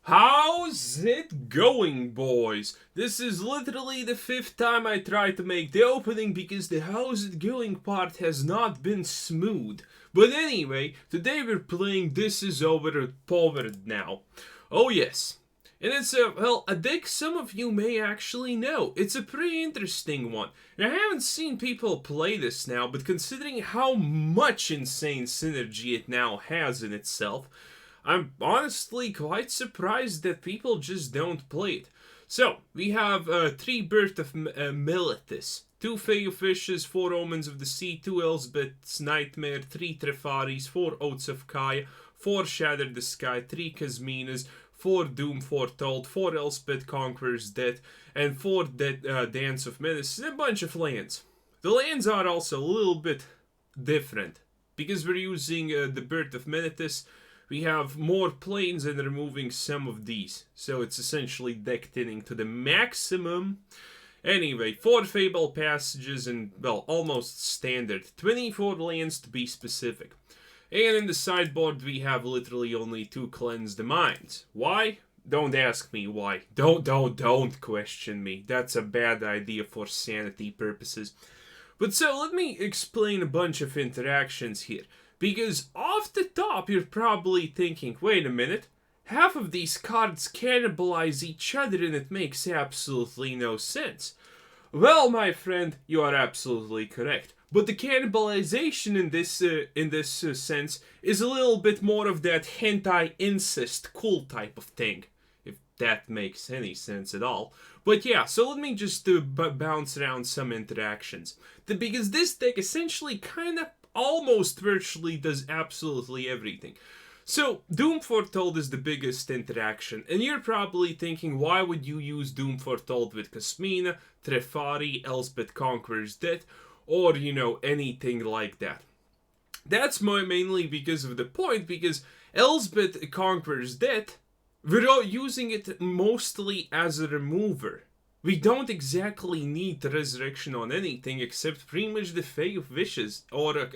How's it going, boys? This is literally the 5th time I tried to make the opening because the how's it going part has not been smooth. But anyway, today we're playing This Is Overpowered Now. Oh yes. And it's a deck some of you may actually know. It's a pretty interesting one. And I haven't seen people play this now, but considering how much insane synergy it now has in itself, I'm honestly quite surprised that people just don't play it. So, we have 3 Birth of Meletis, 2 Fae of Wishes, 4 Omens of the Sea, 2 Elspeth's Nightmare, 3 Teferis, 4 Oaths of Kaya, 4 Shatter the Sky, 3 Kasminas, 4 Doom Foretold, 4 Elspeth Conqueror's Death, and 4 Dance of Menace, and a bunch of lands. The lands are also a little bit different, because we're using the Birth of Meletis. We have more planes and removing some of these. So it's essentially deck thinning to the maximum. Anyway, 4 Fabled Passages and, well, almost standard. 24 lands to be specific. And in the sideboard we have literally only 2 Cleanse the Minds. Why? Don't ask me why. Don't question me. That's a bad idea for sanity purposes. But so, let me explain a bunch of interactions here. Because off the top, you're probably thinking, wait a minute, half of these cards cannibalize each other and it makes absolutely no sense. Well, my friend, you are absolutely correct. But the cannibalization in this sense is a little bit more of that hentai incest cool type of thing. If that makes any sense at all. But yeah, so let me just bounce around some interactions. Because this deck essentially kind of almost virtually does absolutely everything. So, Doom Foretold is the biggest interaction, and you're probably thinking, why would you use Doom Foretold with Kasmina, Teferi, Elspeth Conqueror's Death, or, anything like that? That's mainly because of the point, because Elspeth Conqueror's Death, we're using it mostly as a remover. We don't exactly need the resurrection on anything except pretty much the Fae of Wishes or a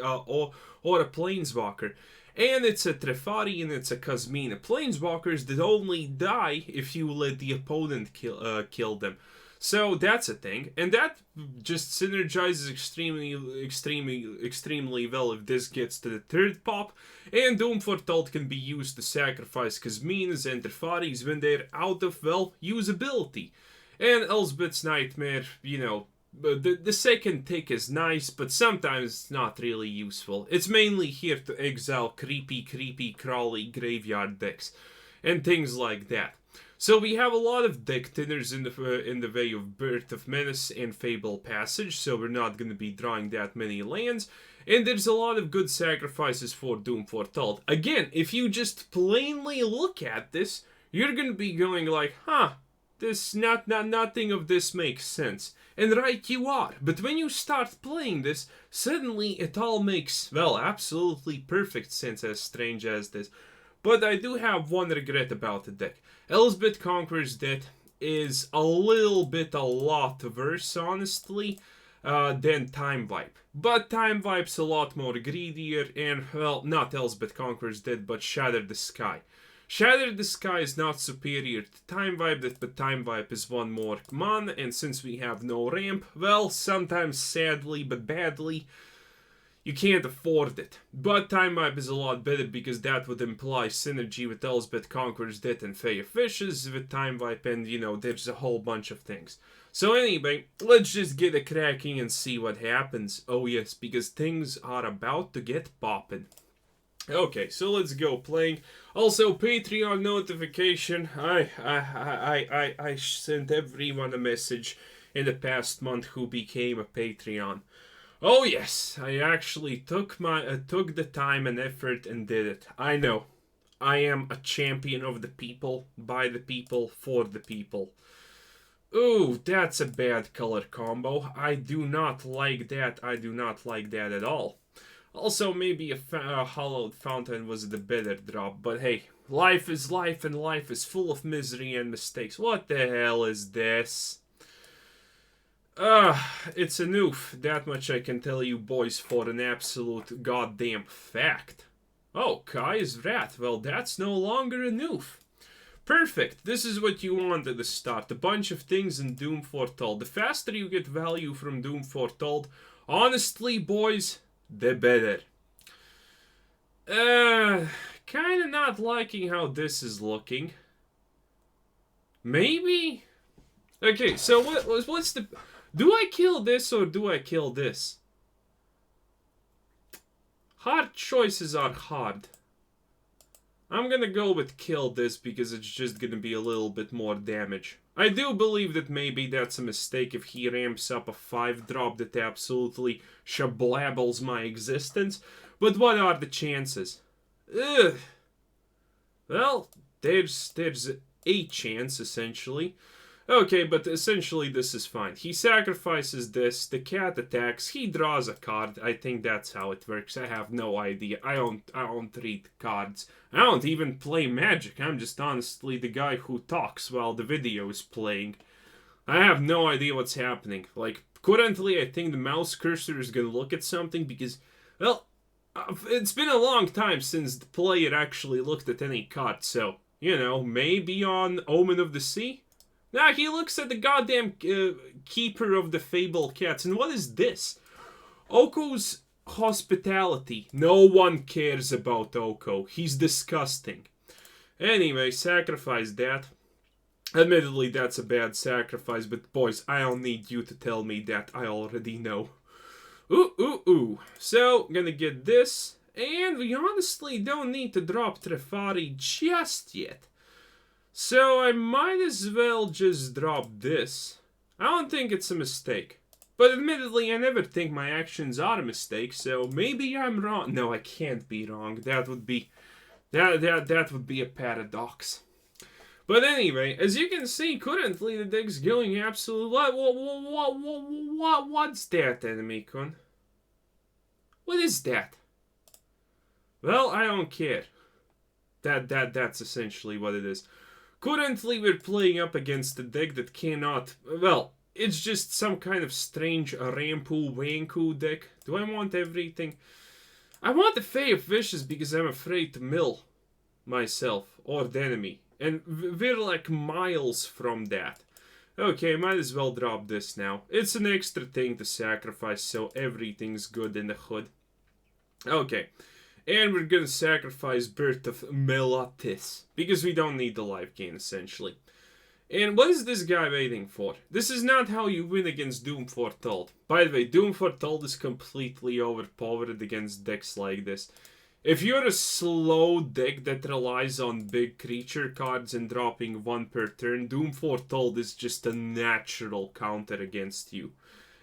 Planeswalker. And it's a Teferi and it's a Kasmina. Planeswalkers that only die if you let the opponent kill them. So that's a thing. And that just synergizes extremely well if this gets to the 3rd pop. And Doom Foretold can be used to sacrifice Kasminas and Teferis when they're out of, well, usability. And Elspeth's Nightmare, the second tick is nice, but sometimes it's not really useful. It's mainly here to exile creepy, crawly graveyard decks, and things like that. So we have a lot of deck thinners in the way of Birth of Meletis and Fabled Passage, so we're not going to be drawing that many lands. And there's a lot of good sacrifices for Doom Foretold. Again, if you just plainly look at this, you're going to be going like, huh, nothing of this makes sense. And right you are. But when you start playing this, suddenly it all makes, well, absolutely perfect sense, as strange as this. But I do have one regret about the deck. Elspeth Conqueror's Death is a lot worse, honestly, than Time Wipe. But Time Wipe's a lot more greedier and, well, not Elspeth Conqueror's Death, but Shatter the Sky. Shatter the Sky is not superior to Time Wipe, but Time Wipe is 1 more mana, and since we have no ramp, well, sometimes sadly but badly, you can't afford it. But Time Wipe is a lot better because that would imply synergy with Elspeth Conqueror's Death and Fae of Wishes with Time Wipe, and there's a whole bunch of things. So anyway, let's just get a cracking and see what happens. Oh yes, because things are about to get poppin'. Okay, so let's go playing. Also, Patreon notification. I sent everyone a message in the past month who became a Patreon. Oh yes, I actually took the time and effort and did it. I know. I am a champion of the people, by the people, for the people. Ooh, that's a bad color combo. I do not like that. I do not like that at all. Also, maybe a Hallowed Fountain was the better drop, but hey, life is life and life is full of misery and mistakes. What the hell is this? It's a noof. That much I can tell you boys for an absolute goddamn fact. Oh, Kai's Wrath. Well, that's no longer a noof. Perfect. This is what you want at the start. A bunch of things in Doom Foretold. The faster you get value from Doom Foretold, honestly, boys, the better. Kinda not liking how this is looking. Maybe? Okay, so what's the... Do I kill this or do I kill this? Hard choices are hard. I'm gonna go with kill this because it's just gonna be a little bit more damage. I do believe that maybe that's a mistake if he ramps up a 5-drop that absolutely shablabbles my existence. But what are the chances? Ugh. Well, there's a chance, essentially. Okay, but essentially this is fine. He sacrifices this, the cat attacks, he draws a card. I think that's how it works. I have no idea. I don't read cards. I don't even play Magic. I'm just honestly the guy who talks while the video is playing. I have no idea what's happening. Like, currently I think the mouse cursor is gonna look at something because, well, it's been a long time since the player actually looked at any card, so, you know, maybe on Omen of the Sea? Nah, he looks at the goddamn keeper of the Fabled Cats. And what is this? Oko's hospitality. No one cares about Oko. He's disgusting. Anyway, sacrifice that. Admittedly, that's a bad sacrifice, but boys, I don't need you to tell me that. I already know. Ooh. So, gonna get this. And we honestly don't need to drop Teferi just yet. So I might as well just drop this. I don't think it's a mistake. But admittedly, I never think my actions are a mistake, so maybe I'm wrong. No, I can't be wrong. That would be... That would be a paradox. But anyway, as you can see, currently the deck's going absolutely... What's that, enemy con? What is that? Well, I don't care. That's essentially what it is. Currently, we're playing up against a deck that cannot... Well, it's just some kind of strange Rampu Wanku deck. Do I want everything? I want the Fae of Wishes because I'm afraid to mill myself or the enemy. And we're like miles from that. Okay, might as well drop this now. It's an extra thing to sacrifice, so everything's good in the hood. Okay. And we're gonna sacrifice Birth of Meletis. Because we don't need the life gain, essentially. And what is this guy waiting for? This is not how you win against Doom Foretold. By the way, Doom Foretold is completely overpowered against decks like this. If you're a slow deck that relies on big creature cards and dropping one per turn, Doom Foretold is just a natural counter against you.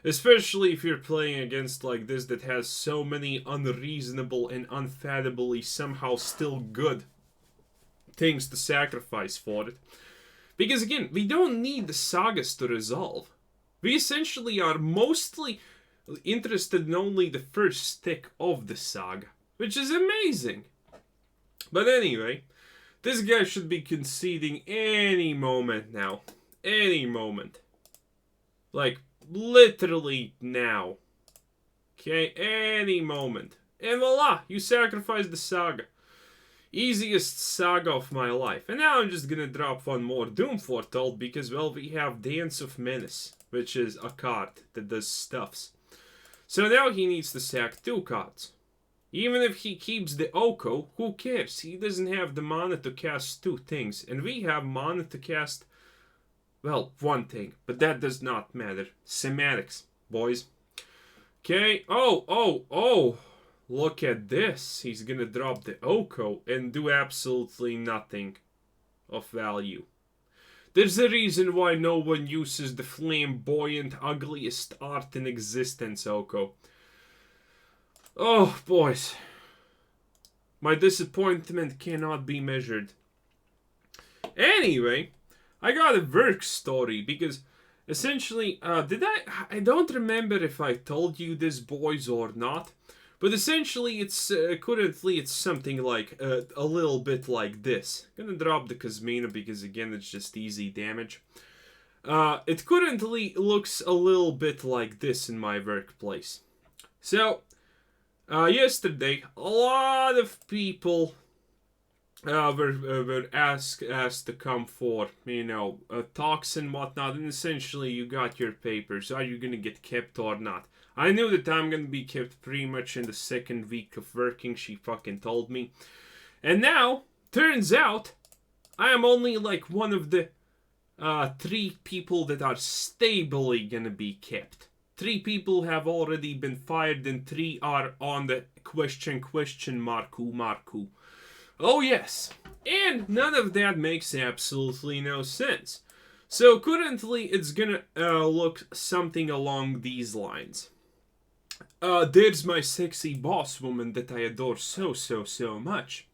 Especially if you're playing against like this that has so many unreasonable and unfathomably somehow still good things to sacrifice for it. Because again, we don't need the sagas to resolve. We essentially are mostly interested in only the first stick of the saga. Which is amazing. But anyway, this guy should be conceding any moment now. Any moment. Like, literally now. Okay, any moment. And voila, you sacrificed the saga. Easiest saga of my life. And now I'm just gonna drop one more Doom Foretold because, well, we have Dance of Menace, which is a card that does stuffs. So now he needs to sack 2 cards. Even if he keeps the Oko, who cares? He doesn't have the mana to cast 2 things. And we have mana to cast... well, 1 thing, but that does not matter. Semantics, boys. Okay, oh, look at this. He's gonna drop the Oko and do absolutely nothing of value. There's a reason why no one uses the flamboyant, ugliest art in existence, Oko. Oh, boys. My disappointment cannot be measured. Anyway... I got a work story because essentially, I don't remember if I told you this, boys, or not, but essentially it's, currently it's something like, a little bit like this. Gonna drop the Kasmina because again it's just easy damage. It currently looks a little bit like this in my workplace. So, yesterday, a lot of people were asked to come for, talks and whatnot, and essentially you got your papers. Are you gonna get kept or not? I knew that I'm gonna be kept pretty much in the second week of working, she fucking told me. And now, turns out, I am only like one of the 3 people that are stably gonna be kept. 3 people have already been fired and 3 are on the question mark who. Oh yes, and none of that makes absolutely no sense. So currently it's gonna look something along these lines. There's my sexy boss woman that I adore so much.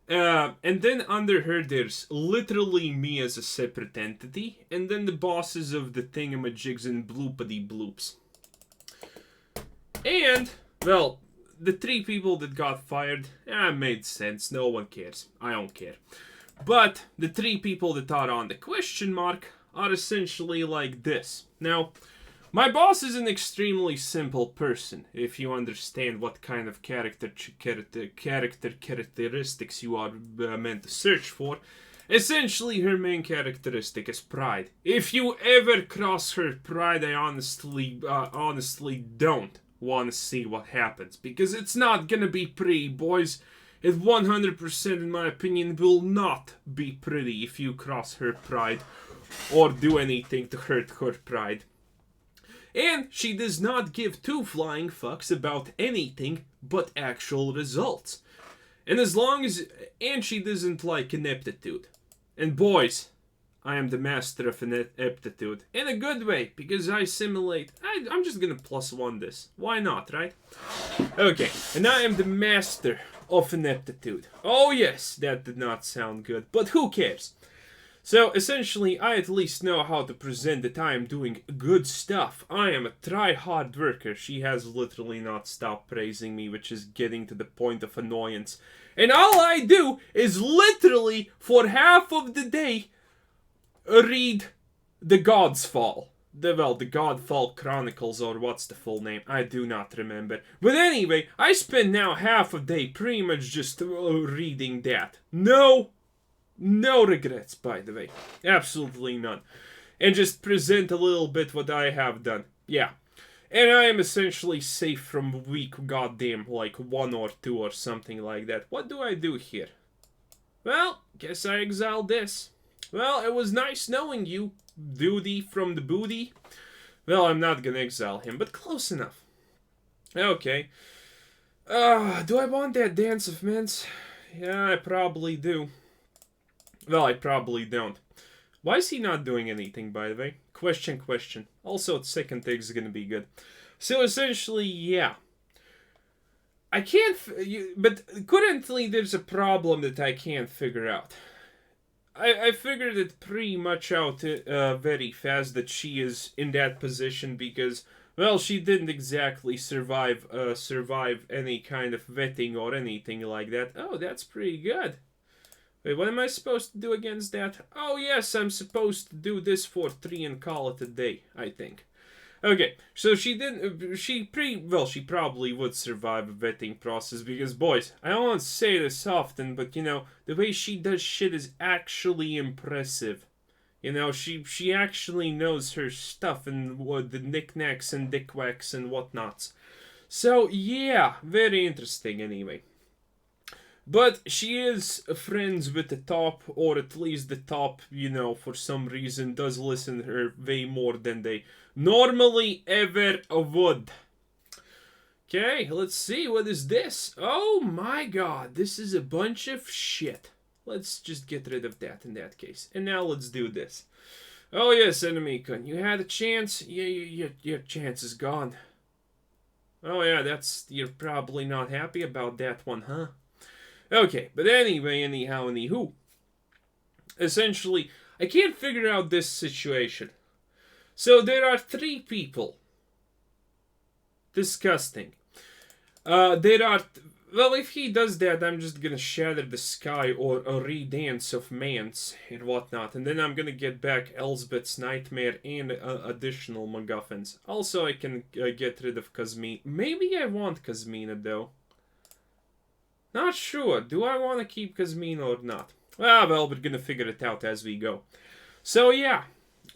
And then under her there's literally me as a separate entity, and then the bosses of the thingamajigs and bloopity bloops. And, well, the 3 people that got fired, made sense. No one cares. I don't care. But the 3 people that are on the question mark are essentially like this. Now, my boss is an extremely simple person, if you understand what kind of character characteristics you are meant to search for. Essentially, her main characteristic is pride. If you ever cross her pride, I honestly don't want to see what happens, because it's not gonna be pretty, boys. It 100%, in my opinion, will not be pretty if you cross her pride or do anything to hurt her pride. And she does not give 2 flying fucks about anything but actual results. And she doesn't like ineptitude. And boys, I am the master of ineptitude. In a good way, because I simulate. I'm just gonna +1 this. Why not, right? Okay, and I am the master of ineptitude. Oh yes, that did not sound good, but who cares? So essentially, I at least know how to present that I am doing good stuff. I am a try-hard worker. She has literally not stopped praising me, which is getting to the point of annoyance. And all I do is literally, for half of the day, read The God's Fall. The Godfall Chronicles, or what's the full name? I do not remember. But anyway, I spend now half a day pretty much just reading that. No regrets, by the way. Absolutely none. And just present a little bit what I have done. Yeah. And I am essentially safe from week goddamn like 1 or 2 or something like that. What do I do here? Well, guess I exiled this. Well, it was nice knowing you, duty from the booty. Well, I'm not gonna exile him, but close enough. Okay. Do I want that Dance of Manse? Yeah, I probably do. Well, I probably don't. Why is he not doing anything, by the way? Question. Also, its second take is gonna be good. So, essentially, yeah. I can't... but currently, there's a problem that I can't figure out. I figured it pretty much out very fast that she is in that position because, well, she didn't exactly survive any kind of vetting or anything like that. Oh, that's pretty good. Wait, what am I supposed to do against that? Oh, yes, I'm supposed to do this for 3 and call it a day, I think. Okay, so she didn't... She probably would survive a vetting process because, boys, I don't want to say this often, but, the way she does shit is actually impressive. She actually knows her stuff and what the knickknacks and dickwacks and whatnots. So, yeah, very interesting anyway. But she is friends with the top, or at least the top, for some reason does listen to her way more than they normally ever would. Okay, let's see, what is this? Oh my god, this is a bunch of shit. Let's just get rid of that in that case. And now let's do this. Oh yes, Enemicon, you had a chance. Yeah, your chance is gone. Oh yeah, you're probably not happy about that one, huh? Okay, but anywho. Essentially, I can't figure out this situation. So there are 3 people. Disgusting. If he does that, I'm just gonna Shatter the Sky or a Redance of Manse and whatnot. And then I'm gonna get back Elspeth's Nightmare and additional MacGuffins. Also, I can get rid of Kasmina. Maybe I want Kasmina, though. Not sure. Do I want to keep Kasmina or not? Ah, well, we're gonna figure it out as we go. So yeah,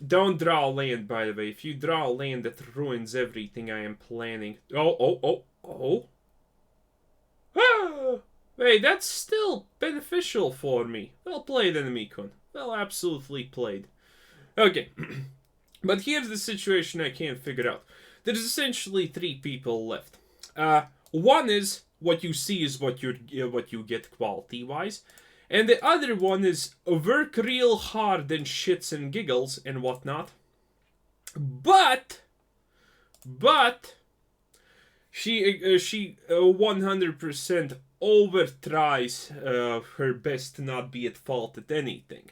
don't draw a land, by the way. If you draw a land, that ruins everything I am planning. Oh. Ah! Wait, that's still beneficial for me. Well played, Enemy-kun. Well, absolutely played. Okay, but here's the situation I can't figure out. There's essentially 3 people left. One is what you see is what you get quality-wise. And the other one is work real hard and shits and giggles and whatnot. But she 100% over tries her best to not be at fault at anything.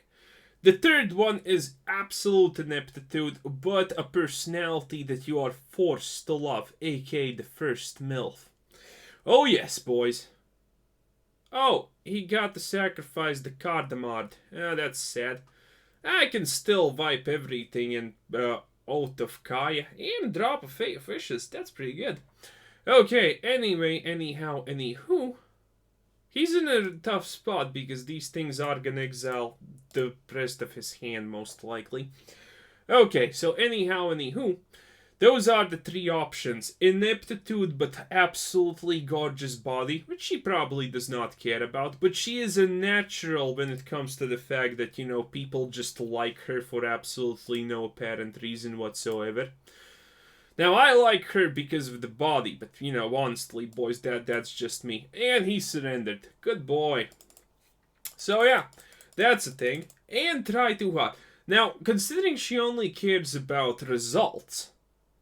The third one is absolute ineptitude, but a personality that you are forced to love, aka the first MILF. Oh yes, boys. Oh, he got to sacrifice the Cardamard. Ah, that's sad. I can still wipe everything in Oath of Kaya and drop a Fae of Wishes. That's pretty good. Okay, anyway, anyhow, anywho. He's in a tough spot because these things are gonna exile the rest of his hand, most likely. Okay, so anyhow, anywho. Those are the 3 options. Ineptitude, but absolutely gorgeous body, which she probably does not care about. But she is a natural when it comes to the fact that, you know, people just like her for absolutely no apparent reason whatsoever. Now, I like her because of the body, but, you know, honestly, boys, that's just me. And he surrendered. Good boy. So, yeah, that's a thing. And try to... Now, considering she only cares about results...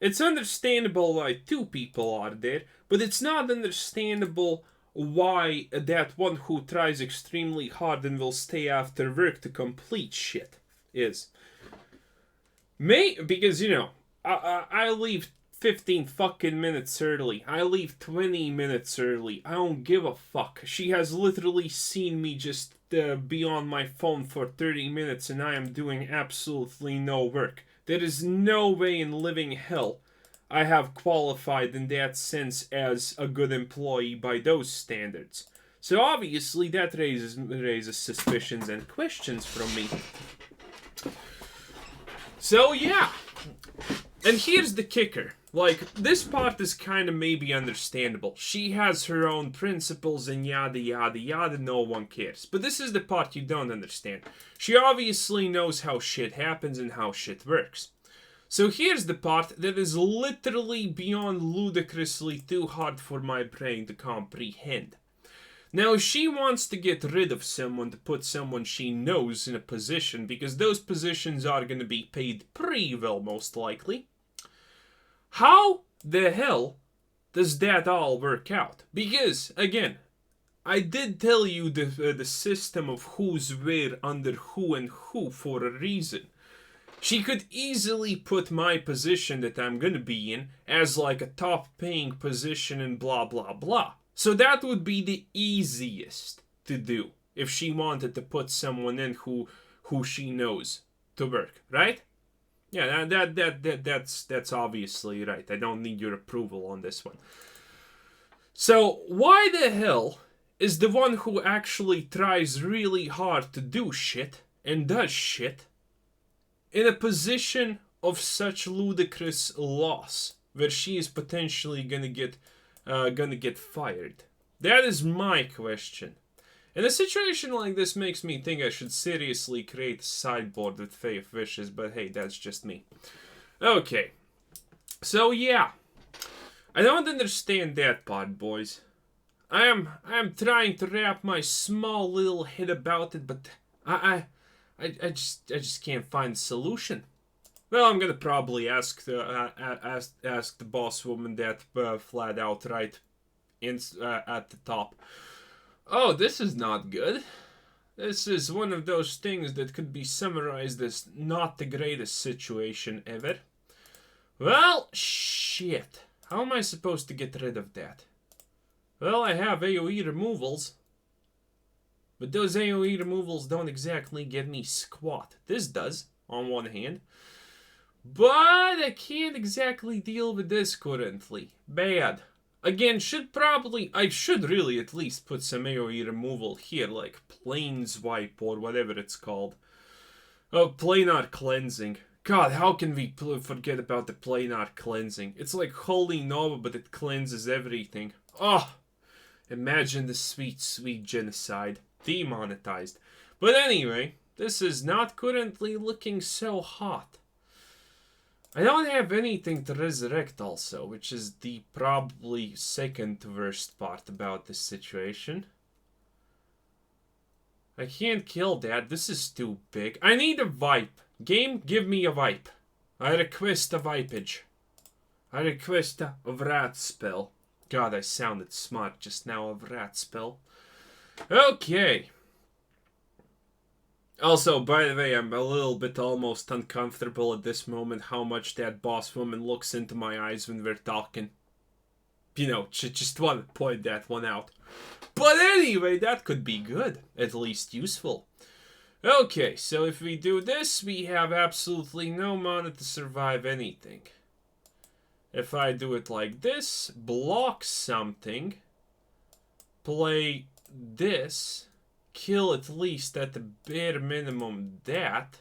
It's understandable why 2 people are there, but it's not understandable why that one who tries extremely hard and will stay after work to complete shit is. Because, you know, I leave 15 fucking minutes early. I leave 20 minutes early. I don't give a fuck. She has literally seen me just be on my phone for 30 minutes and I am doing absolutely no work. There is no way in living hell I have qualified in that sense as a good employee by those standards. So obviously that raises suspicions and questions from me. So yeah. And here's the kicker. Like, this part is kind of maybe understandable. She has her own principles and yada yada yada, no one cares. But this is the part you don't understand. She obviously knows how shit happens and how shit works. So here's the part that is literally beyond ludicrously too hard for my brain to comprehend. Now, she wants to get rid of someone to put someone she knows in a position, because those positions are going to be paid pretty well, most likely. How the hell does that all work out? Because, again, I did tell you the system of who's where under who and who for a reason. She could easily put my position that I'm gonna be in as like a top paying position and blah blah blah. So that would be the easiest to do if she wanted to put someone in who she knows to work, right? Yeah, that's obviously right. I don't need your approval on this one. So why the hell is the one who actually tries really hard to do shit and does shit in a position of such ludicrous loss where she is potentially gonna get fired? That is my question. And a situation like this makes me think I should seriously create a sideboard with Fae of Wishes, but hey, that's just me. Okay. So yeah. I don't understand that part, boys. I am trying to wrap my small little head about it, but I just can't find a solution. Well, I'm gonna probably ask the boss woman that flat out right at the top. Oh, this is not good. This is one of those things that could be summarized as not the greatest situation ever. Well, shit. How am I supposed to get rid of that? Well, I have AoE removals. But those AoE removals don't exactly get me squat. This does, on one hand. But I can't exactly deal with this currently. Bad. Again, I should really at least put some AoE removal here, like Plains Wipe or whatever it's called. Oh, Planar Cleansing. God, how can we forget about the Planar Cleansing? It's like Holy Nova, but it cleanses everything. Oh, imagine the sweet, sweet genocide. Demonetized. But anyway, this is not currently looking so hot. I don't have anything to resurrect also, which is the probably second worst part about this situation. I can't kill that. This is too big. I need a wipe. Game, give me a wipe. I request a wipeage. I request a wrath spell. God, I sounded smart just now. A wrath spell. Okay. Also, by the way, I'm a little bit almost uncomfortable at this moment how much that boss woman looks into my eyes when we're talking. You know, just want to point that one out. But anyway, that could be good. At least useful. Okay, so if we do this, we have absolutely no mana to survive anything. If I do it like this, block something, play this, kill at least at the bare minimum that.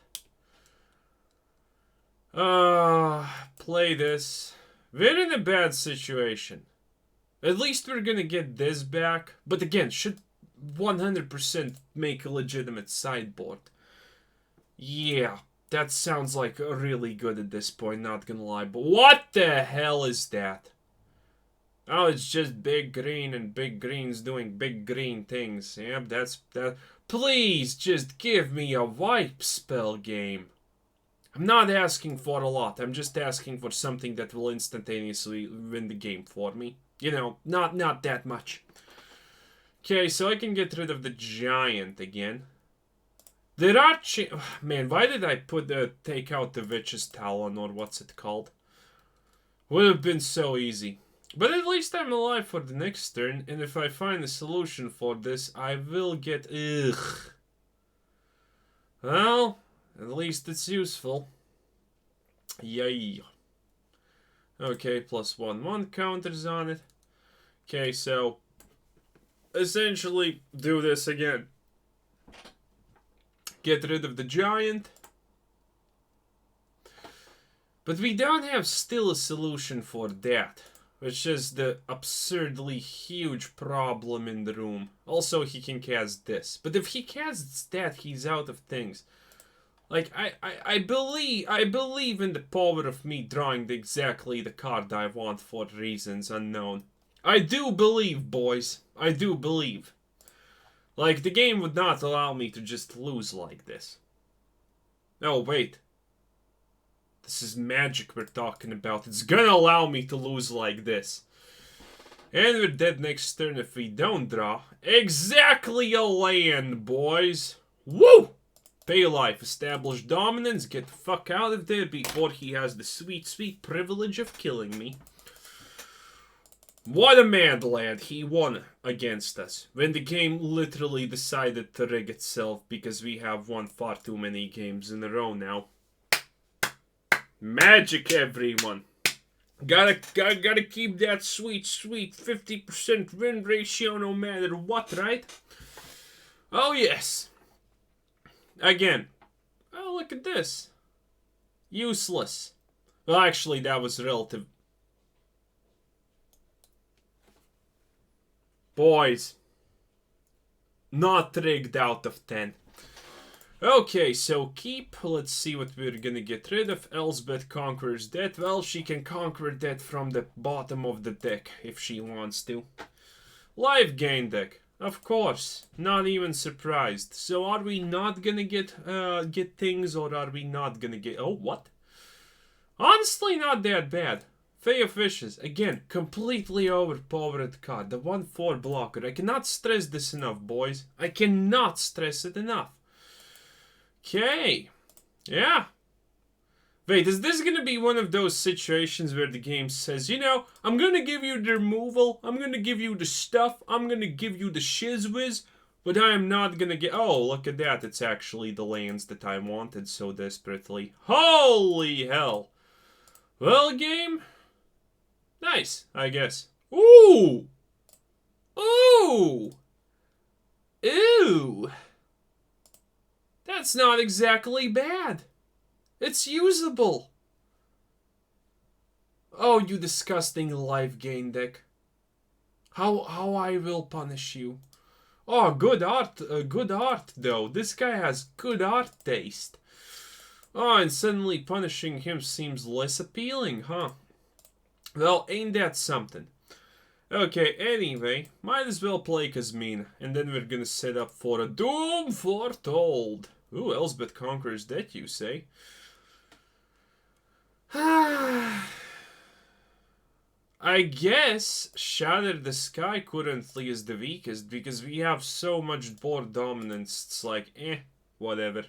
Play this. We're in a bad situation. At least we're gonna get this back. But again, should 100% make a legitimate sideboard. Yeah, that sounds like really good at this point, not gonna lie. But what the hell is that? Oh, it's just big green and big green's doing big green things. Yep, that's that. Please, just give me a wipe spell game. I'm not asking for a lot. I'm just asking for something that will instantaneously win the game for me. You know, not that much. Okay, so I can get rid of the giant again. There are man, why did I take out the Witch's Talon, or what's it called? Would have been so easy. But at least I'm alive for the next turn, and if I find a solution for this, I will get... Ugh. Well, at least it's useful. Yay. Okay, +1/1 counters on it. Okay, so... essentially, do this again. Get rid of the giant. But we don't have still a solution for that. Which is the absurdly huge problem in the room. Also, he can cast this. But if he casts that, he's out of things. Like, I believe in the power of me drawing exactly the card I want for reasons unknown. I do believe, boys. I do believe. Like, the game would not allow me to just lose like this. Oh, wait. This is magic we're talking about. It's gonna allow me to lose like this. And we're dead next turn if we don't draw. Exactly a land, boys. Woo! Pay life. Establish dominance. Get the fuck out of there before he has the sweet, sweet privilege of killing me. What a mad lad. He won against us. When the game literally decided to rig itself because we have won far too many games in a row now. Magic, everyone. Gotta keep that sweet, sweet 50% win ratio no matter what, right? Oh, yes. Again. Oh, look at this. Useless. Well, actually, that was relative. Boys. Not rigged out of 10. Okay, so keep. Let's see what we're gonna get rid of. Elspeth conquers that. Well, she can conquer that from the bottom of the deck if she wants to. Life gain deck. Of course. Not even surprised. So are we not gonna get things, or are we not gonna get... Oh, what? Honestly, not that bad. Fae of Wishes. Again, completely overpowered card. The 1/4 blocker. I cannot stress this enough, boys. I cannot stress it enough. Okay. Yeah. Wait, is this gonna be one of those situations where the game says, you know, I'm gonna give you the removal, I'm gonna give you the stuff, I'm gonna give you the shizwiz, but I am not gonna get... Oh, look at that. It's actually the lands that I wanted so desperately. Holy hell. Well, game. Nice, I guess. Ooh! Ooh! Ew! That's not exactly bad. It's usable. Oh, you disgusting life gain deck. How I will punish you. Oh, good art though. This guy has good art taste. Oh, and suddenly punishing him seems less appealing, huh? Well, ain't that something? Okay, anyway, might as well play Kasmina, and then we're gonna set up for a Doom Foretold. Ooh, Elspeth conquers that, you say? I guess Shatter the Sky currently is the weakest, because we have so much board dominance, it's like, whatever.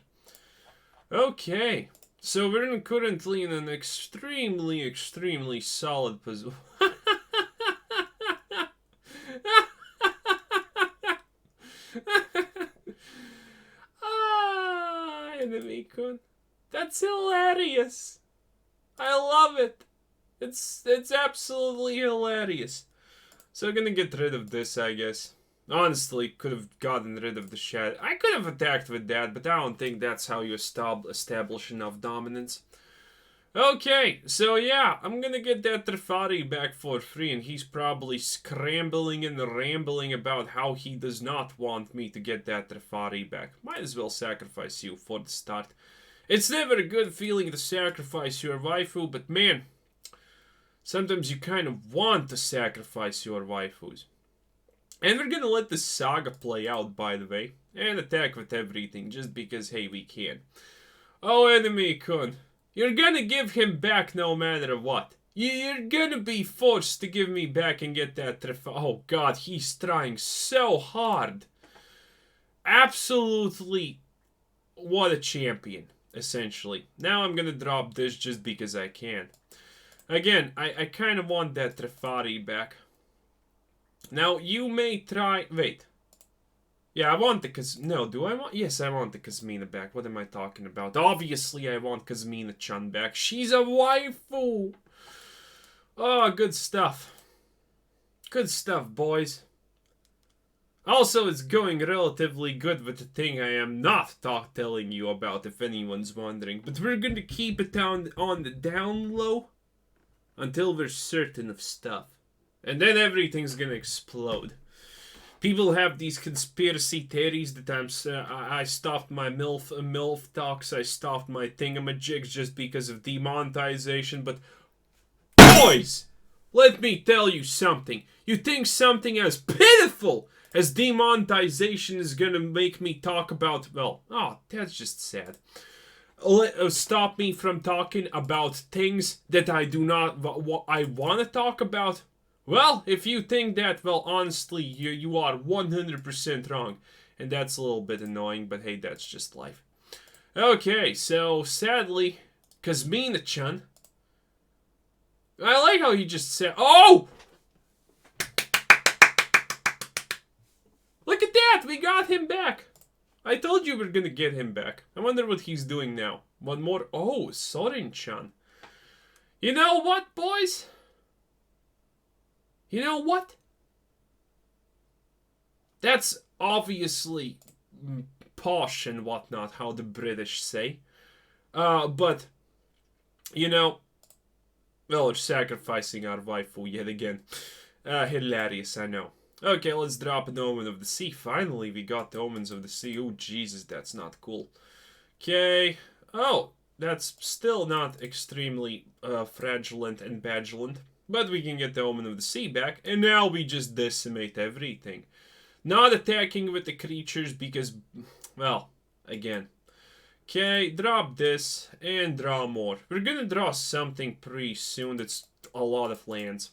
Okay, so we're currently in an extremely solid position. Enemy con. That's hilarious. I love it. It's absolutely hilarious. So I'm gonna get rid of this, I guess. Honestly, could have gotten rid of the Shadow. I could have attacked with that, but I don't think that's how you establish enough dominance. Okay, so yeah, I'm gonna get that Teferi back for free, and he's probably scrambling and rambling about how he does not want me to get that Teferi back. Might as well sacrifice you for the start. It's never a good feeling to sacrifice your waifu, but man, sometimes you kind of want to sacrifice your waifus. And we're gonna let the saga play out, by the way, and attack with everything, just because, hey, we can. Oh, enemy-kun. You're gonna give him back no matter what. You're gonna be forced to give me back and get that Oh god, he's trying so hard. Absolutely, what a champion, essentially. Now I'm gonna drop this just because I can. Again, I kind of want that Teferi back. Now, you may try... Wait. Yeah, I want the No, do I want... Yes, I want the Kasmina back. What am I talking about? Obviously, I want Kasmina-chan back. She's a waifu! Oh, good stuff. Good stuff, boys. Also, it's going relatively good with the thing I am not telling you about, if anyone's wondering. But we're going to keep it on the down low until we're certain of stuff. And then everything's going to explode. People have these conspiracy theories that I stopped my MILF talks, I stopped my thingamajigs just because of demonetization, but boys, let me tell you something. You think something as pitiful as demonetization is gonna make me talk about, well, oh, that's just sad. Stop me from talking about things that I do not, I want to talk about? Well, if you think that, well, honestly, you are 100% wrong. And that's a little bit annoying, but hey, that's just life. Okay, so, sadly, Kasmina-chan. I like how he just said, oh! Look at that, we got him back. I told you we're gonna get him back. I wonder what he's doing now. One more, oh, Sorin-chan. You know what, boys? You know what? That's obviously posh and whatnot, how the British say. But, you know, well, we're sacrificing our waifu yet again. Hilarious, I know. Okay, let's drop an Omen of the Sea. Finally, we got the Omens of the Sea. Oh, Jesus, that's not cool. Okay. Oh, that's still not extremely fraudulent and badulant. But we can get the Omen of the Sea back, and now we just decimate everything. Not attacking with the creatures because, well, again. Okay, drop this, and draw more. We're gonna draw something pretty soon that's a lot of lands.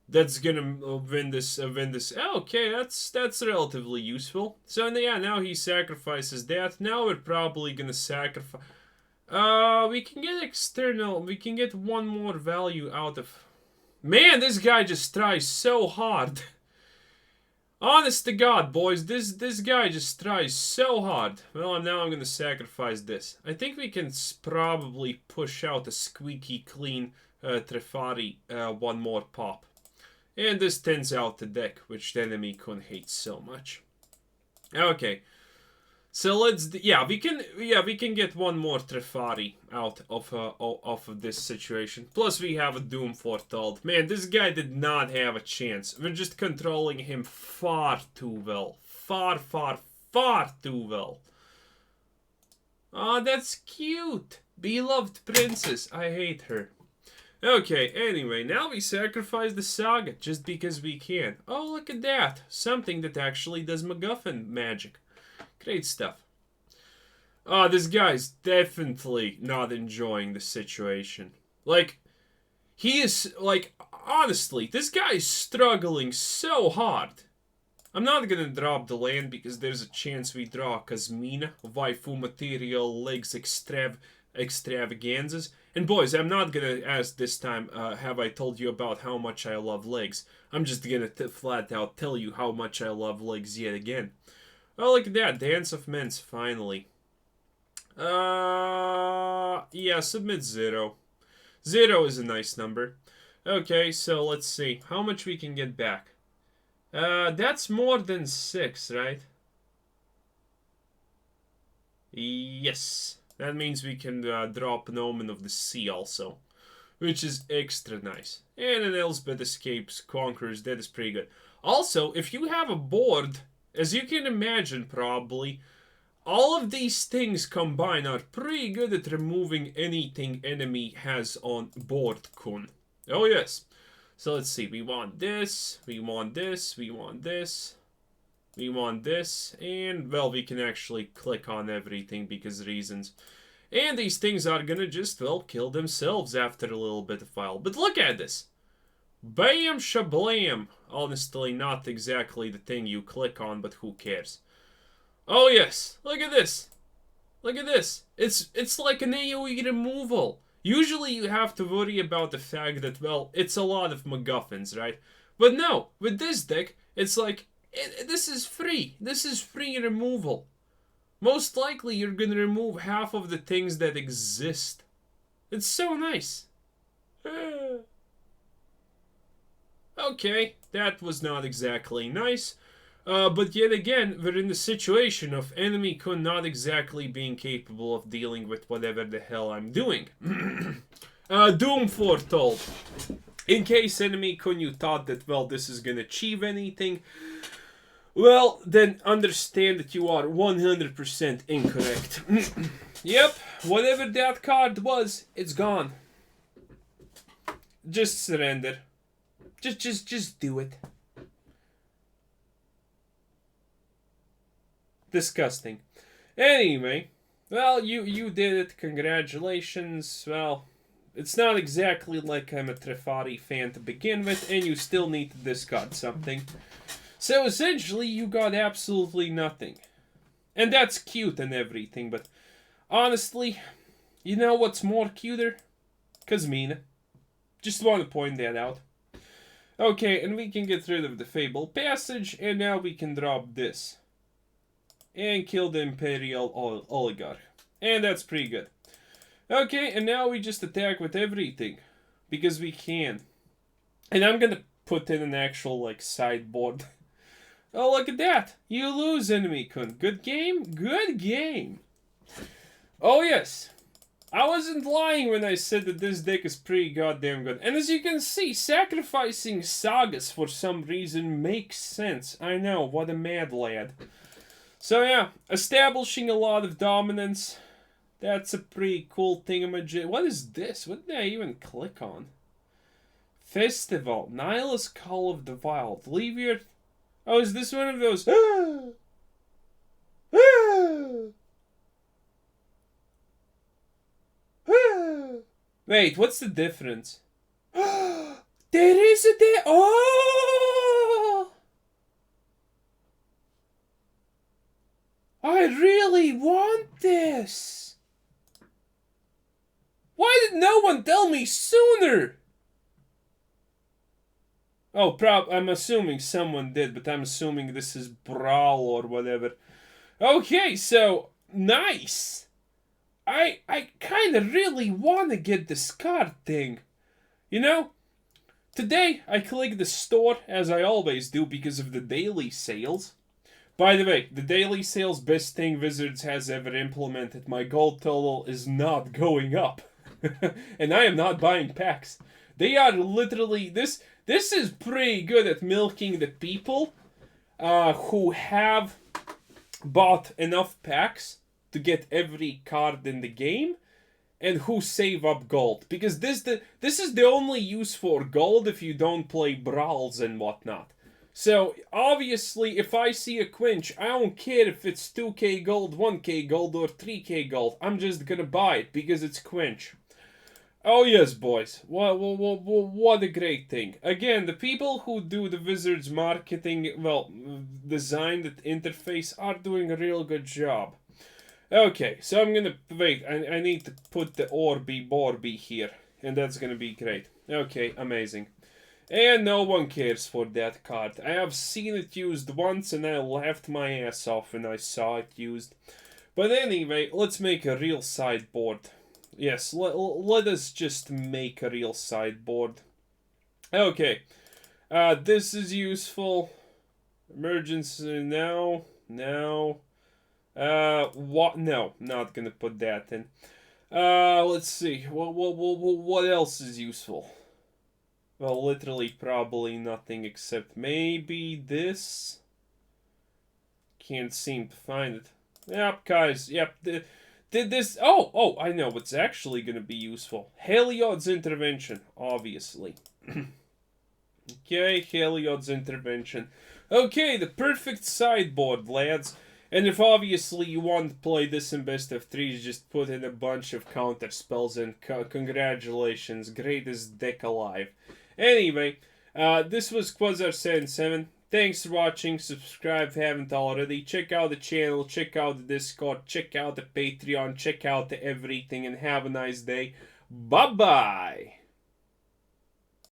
That's gonna win this, okay, that's relatively useful. So, yeah, now he sacrifices that. Now we're probably gonna sacrifice... we can get external, we can get one more value out of... Man, this guy just tries so hard. Honest to God, boys, this guy just tries so hard. Well, now I'm gonna sacrifice this. I think we can probably push out a squeaky clean Teferi one more pop. And this thins out the deck, which the enemy Kun hates so much. Okay. So we can get one more Teferi out of this situation. Plus we have a Doom Foretold. Man, this guy did not have a chance. We're just controlling him far too well. Far too well. Oh, that's cute. Beloved princess. I hate her. Okay, anyway, now we sacrifice the Saga just because we can. Oh, look at that. Something that actually does MacGuffin magic. Great stuff. Oh, this guy's definitely not enjoying the situation. Like, he is, like, honestly, this guy is struggling so hard. I'm not gonna drop the land because there's a chance we draw Kasmina, waifu material, legs extravaganzas. And boys, I'm not gonna ask this time, have I told you about how much I love legs? I'm just gonna flat out tell you how much I love legs yet again. Oh, look at that. Dance of Manse, finally. Yeah, submit 0. 0 is a nice number. Okay, so let's see. How much we can get back? That's more than 6, right? Yes. That means we can drop an Omen of the Sea also. Which is extra nice. And an Elspeth escapes, conquers. That is pretty good. Also, if you have a board, as you can imagine probably, all of these things combined are pretty good at removing anything enemy has on board, Kun. Oh yes. So let's see. We want this. We want this. We want this. We want this. And, well, we can actually click on everything because reasons. And these things are gonna just, well, kill themselves after a little bit of while. But look at this. Bam shablam. Honestly, not exactly the thing you click on, but who cares? Oh yes, look at this. Look at this. It's like an AoE removal. Usually you have to worry about the fact that, well, it's a lot of MacGuffins, right? But no, with this deck, it's like, this is free. This is free removal. Most likely you're gonna remove half of the things that exist. It's so nice. Okay, that was not exactly nice. But yet again, we're in the situation of enemy Kun not exactly being capable of dealing with whatever the hell I'm doing. Doom Foretold. In case enemy Kun you thought that, well, this is gonna achieve anything, well, then understand that you are 100% incorrect. Yep, whatever that card was, it's gone. Just surrender. Just do it. Disgusting. Anyway, well, you did it. Congratulations. Well, it's not exactly like I'm a Teferi fan to begin with, and you still need to discard something. So essentially, you got absolutely nothing. And that's cute and everything, but honestly, you know what's more cuter? Kasmina. Just want to point that out. Okay, and we can get rid of the Fabled Passage, and now we can drop this. And kill the Imperial Oligarch. And that's pretty good. Okay, and now we just attack with everything. Because we can. And I'm gonna put in an actual, like, sideboard. Oh, look at that! You lose, enemy Kun. Good game? Good game! Oh, yes. I wasn't lying when I said that this deck is pretty goddamn good. And as you can see, sacrificing sagas for some reason makes sense. I know, what a mad lad. So yeah, establishing a lot of dominance. That's a pretty cool thingamajig. What is this? What did I even click on? Festival. Nihilus Call of the Wild. Leave your... Oh, is this one of those... Wait, what's the difference? There is a Oh! I really want this! Why did no one tell me sooner? Oh, I'm assuming someone did, but I'm assuming this is Brawl or whatever. Okay, so, nice! I kind of really want to get this card thing. You know? today I clicked the store as I always do because of the daily sales. By the way, the daily sales best thing Wizards has ever implemented. My gold total is not going up. And I am not buying packs. They are literally... This is pretty good at milking the people who have bought enough packs to get every card in the game and who save up gold. Because this is the only use for gold if you don't play brawls and whatnot. So, obviously, if I see a quench, I don't care if it's 2k gold, 1k gold, or 3k gold. I'm just gonna buy it because it's quench. Oh yes, boys. What a great thing. Again, the people who do the Wizards marketing, well, design the interface are doing a real good job. Okay, so I'm gonna... Wait, I need to put the Borby here. And that's gonna be great. Okay, amazing. And no one cares for that card. I have seen it used once and I laughed my ass off when I saw it used. But anyway, let's make a real sideboard. Yes, let us just make a real sideboard. Okay. This is useful. Emergency now. What? No, not gonna put that in. Let's see. What else is useful? Well, literally probably nothing except maybe this. Can't seem to find it. Yep, guys. Yep. Did this... Oh, I know what's actually going to be useful. Heliod's Intervention, obviously. Okay, Heliod's Intervention. Okay, the perfect sideboard, lads. And if obviously you want to play this in best of threes, just put in a bunch of counter spells and congratulations, greatest deck alive. Anyway, this was Quasar77. Thanks for watching. Subscribe if you haven't already. Check out the channel. Check out the Discord. Check out the Patreon. Check out the everything. And have a nice day. Bye-bye.